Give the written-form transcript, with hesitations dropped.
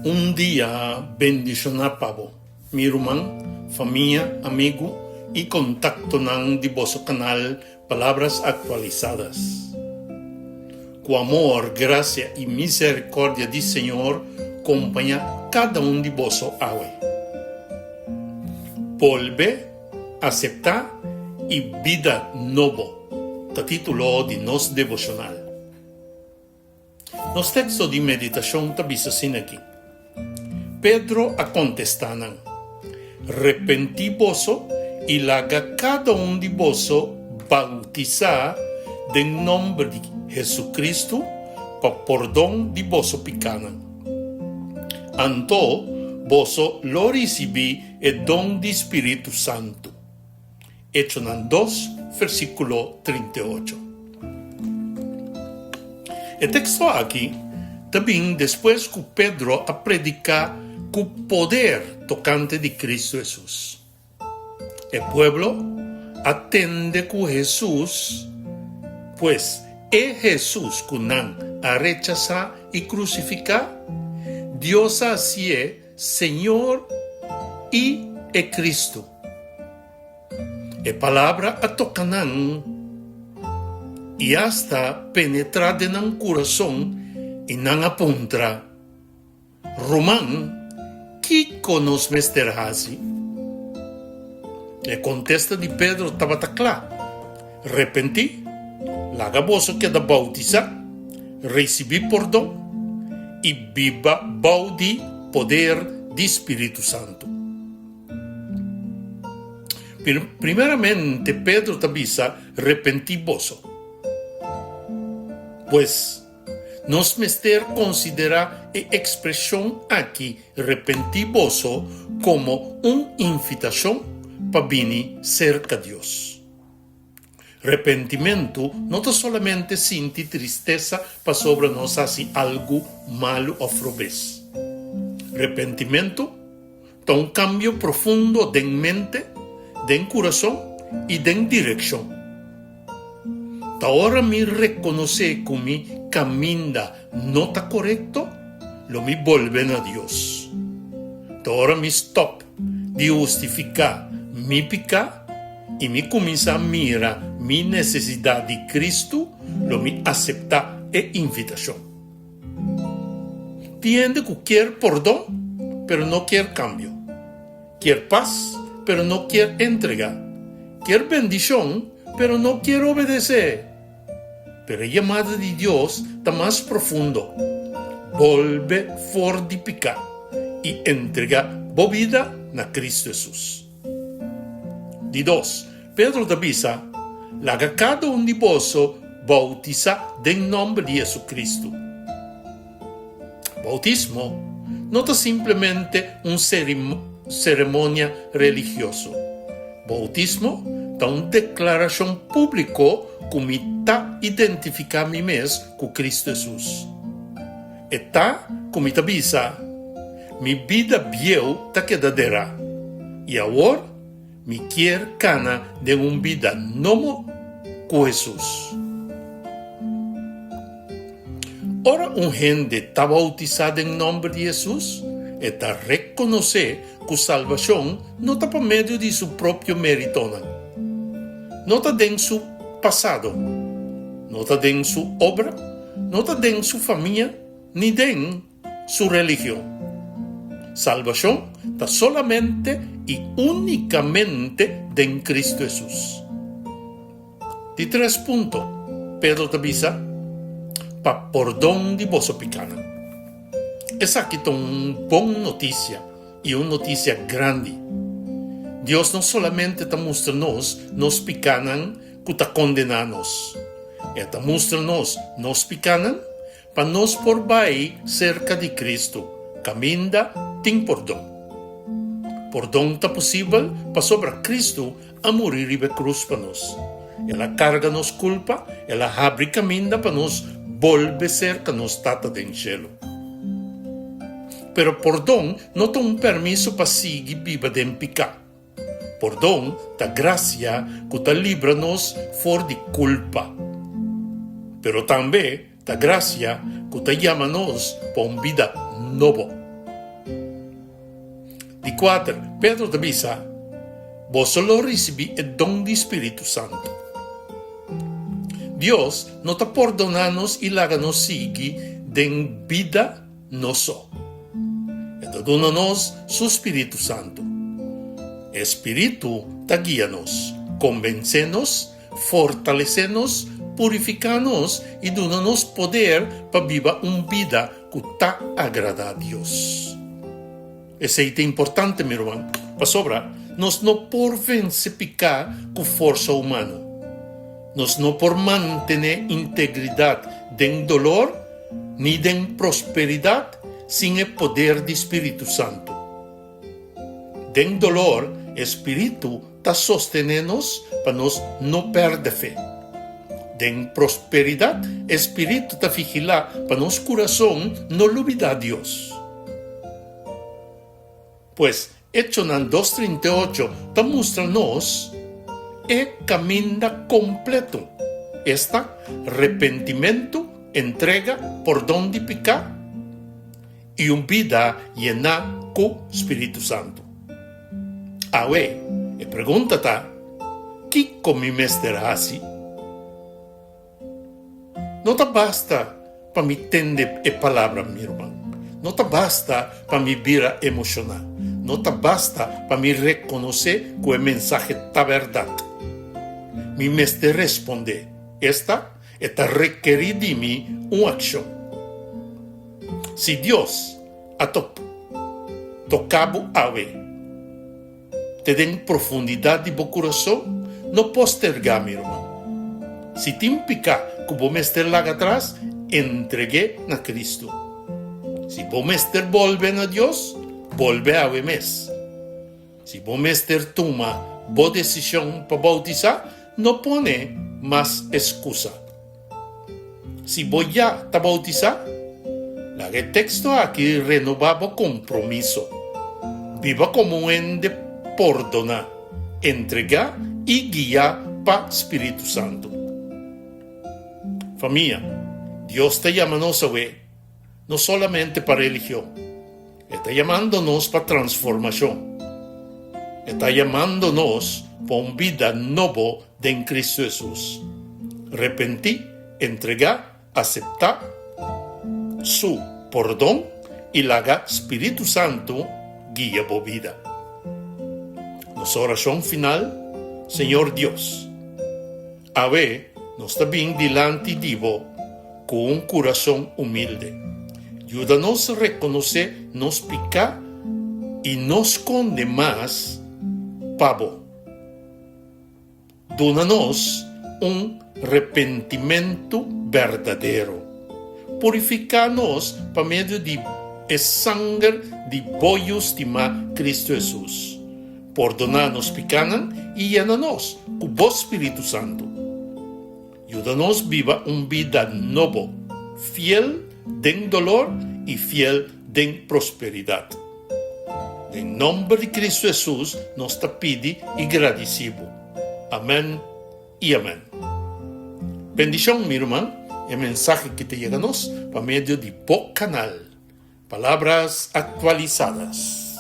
Un día bendicionapabo, mi rumang, familia, amigo y contacto ng diboso canal Palabras Actualizadas. Con amor, gracia y misericordia del Señor, acompaña cada un diboso awe. Volve, aceptar y vida novo, ta título de nos devocional. Nos textos de meditación tabisa sin aquí. Pedro a contestanan, repenti voso y laga cada un de voso bautizar en nombre de Jesucristo pa perdón de voso picanan. Anto voso lo recibi el don de Espíritu Santo. Hechos 2, versículo 38. El texto aquí, también después que Pedro a predicar con poder tocante de Cristo Jesús. El pueblo atende con Jesús, pues es Jesús que nan a rechazar y crucificar, Dios así es Señor y es Cristo. La palabra a tocanan y hasta penetrar en el corazón y nan apuntra. Román, ¿qué conoce mesterhasi? Le contesta de Pedro tabataclá. Repentí, laga voso que da bautizar, recibí perdón y viva baudi poder de Espíritu Santo. Primeramente, Pedro tabisa repentí voso. Pues, nos mester considera la expresión aquí repentivoso como una invitación para venir cerca de Dios. Arrepentimiento no solamente siente tristeza para sobre nos hacer algo malo o frobes. Arrepentimiento es un cambio profundo de mente, de corazón y de dirección. Ahora me reconoce que mi camino no está correcto, lo me vuelven a Dios. Ahora me stop de justificar mi pecado y me comienza a mirar mi necesidad de Cristo, lo me acepta e invitación. Tiende que quiere perdón, pero no quiere cambio. Quiere paz, pero no quiere entrega. Quiere bendición, pero no quiere obedecer. Pero la llamada de Dios está más profundo. Vuelve for de pecado y entrega vida a Cristo Jesús. De dos, Pedro avisa, laga cada un de vosso bautiza en nombre de Jesucristo. Bautismo no es simplemente una ceremonia religiosa. Bautismo es una declaración pública que está identificar mi mes con Cristo Jesús. Está, como te avisa, mi vida vieja está quedadera. Y ahora, mi quiere cana de una vida nueva con Jesús. Ahora un gente está bautizada en nombre de Jesús, está reconocer que salvación no está por medio de su propio mérito. No está en su pasado, no está en su obra, no está en su familia, ni en su religión. Salvación está solamente y únicamente en Cristo Jesús. De 3 puntos, Pedro te avisa, pa perdón de vosso picana. Es aquí una buena noticia y una noticia grande. Dios no solamente te muestra nos picanan, que te condenanos. Eta muestra-nos picanan, para nos por vai cerca de Cristo. Caminda, tem perdão. Perdão está possível para sobre Cristo a morir e cruz para nós. Ela carga nos culpa, ela abre caminho para nós volver cerca nos tata do cielo. Pero perdão não tem um permisso para seguir viva de pecado. Perdão da graça que te livra-nos fora de culpa. Pero também da graça que te chama-nos para uma vida nova. Di 4, Pedro te avisa, vos solo recibí el don del Espíritu Santo. Dios no te perdonamos y láganos sigue den vida no so. Dónanos su Espíritu Santo. Espíritu te guíanos, convencenos, fortalecenos, purificanos y dónanos poder para vivir una vida que te agrada a Dios. Ese es importante, mi hermano. Para sobra, nos no por vencer picar con fuerza humana. Nos no por mantener integridad den dolor ni den prosperidad sin el poder del Espíritu Santo. Den dolor, Espíritu te sostenenos para nos no perder fe. Den prosperidad, Espíritu te vigila para nos corazón no olvidar a Dios. Pues, Hecho en 2:38 te muestra-nos el camino completo. Esta arrepentimiento, entrega, perdón de pecado y una vida llena con Espíritu Santo. Ahora, pregúntate, ¿qué comimester así? No te basta para mi entender la palabra, mi hermano. No te basta para mi vida emocional. No te basta para mi reconocer que el mensaje es verdad. Mi mestre responde, esta requiere de mí una acción. Si Dios ha tocado a ver, te den profundidad de tu corazón, no posterga, mi hermano. Si te implica que vos mestre laga atrás, entregué a Cristo. Si vos mestre vuelven a Dios, vuelve a mes. Si vos mestre toma vos decisión para bautizar, no pone más excusa. Si vos ya te bautizar, el texto aquí renovaba compromiso. Viva como un de perdonar, entregar y guiar para Espíritu Santo. Familia, Dios te llama a hoy, no solamente para religión, está llamándonos para transformación. Está llamándonos para una vida nueva en Cristo Jesús. Repentir, entregar, aceptar su perdón y la Espíritu Santo guía tu vida. Nuestra oración final, Señor Dios, a ver, nos está bien delante de vos con un corazón humilde. Ayúdanos a reconocer nos pica y nos esconde más pavo. Dónanos un arrepentimiento verdadero. Purificanos por medio de la sangre de bollos de Cristo Jesús. Perdonanos picanan y llenanos con vos Espíritu Santo. Ayúdanos viva una vida nueva, fiel den dolor y fiel den prosperidad. En nombre de Cristo Jesús nos te pide y agradecido. Amén y amén. Bendición, mi hermano, el mensaje que te lleganos por medio de tu canal. Palabras actualizadas.